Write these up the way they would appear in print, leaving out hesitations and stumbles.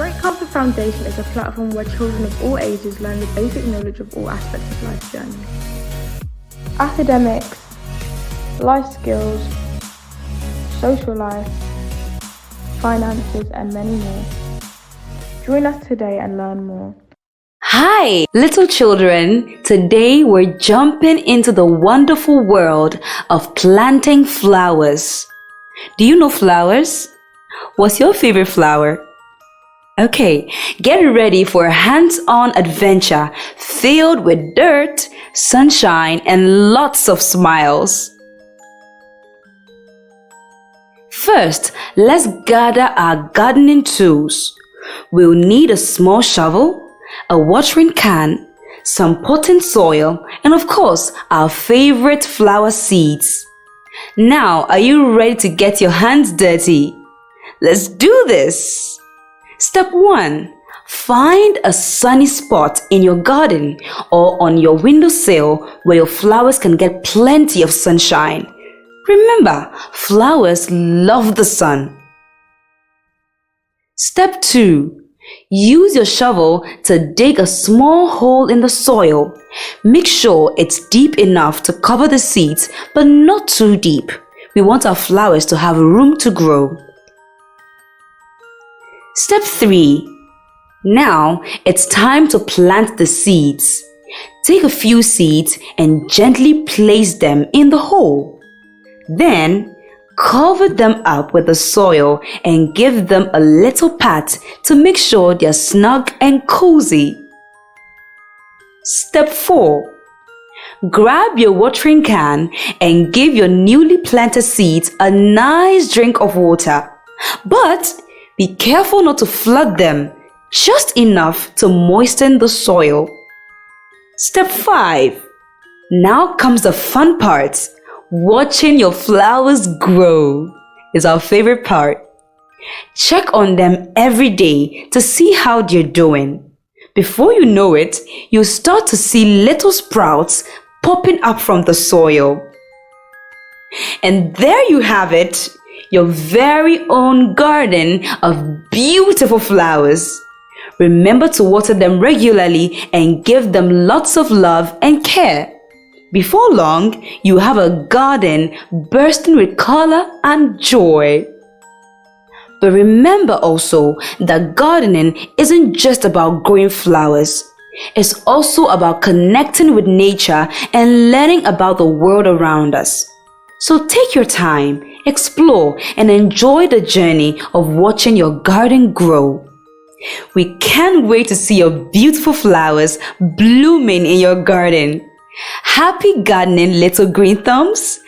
Great Comfort Foundation is a platform where children of all ages learn the basic knowledge of all aspects of life's journey. Academics, life skills, social life, finances, and many more. Join us today and learn more. Hi, little children. Today we're jumping into the wonderful world of planting flowers. Do you know flowers? What's your favorite flower? Okay, get ready for a hands-on adventure filled with dirt, sunshine, and lots of smiles. First, let's gather our gardening tools. We'll need a small shovel, a watering can, some potting soil, and of course, our favorite flower seeds. Now, are you ready to get your hands dirty? Let's do this! Step 1. Find a sunny spot in your garden or on your windowsill where your flowers can get plenty of sunshine. Remember, flowers love the sun. Step 2. Use your shovel to dig a small hole in the soil. Make sure it's deep enough to cover the seeds, but not too deep. We want our flowers to have room to grow. Step 3. Now it's time to plant the seeds. Take a few seeds and gently place them in the hole. Then cover them up with the soil and give them a little pat to make sure they're snug and cozy. Step 4. Grab your watering can and give your newly planted seeds a nice drink of water. But be careful not to flood them, just enough to moisten the soil. Step 5. Now comes the fun part. Watching your flowers grow is our favorite part. Check on them every day to see how they're doing. Before you know it, you'll start to see little sprouts popping up from the soil. And there you have it, your very own garden of beautiful flowers. Remember to water them regularly and give them lots of love and care. Before long, you have a garden bursting with color and joy. But remember also that gardening isn't just about growing flowers. It's also about connecting with nature and learning about the world around us. So take your time, explore, and enjoy the journey of watching your garden grow. We can't wait to see your beautiful flowers blooming in your garden. Happy gardening, little green thumbs.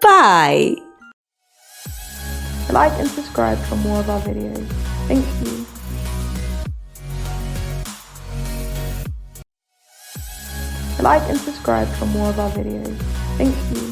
Bye. Like and subscribe for more of our videos. Thank you. Like and subscribe for more of our videos. Thank you.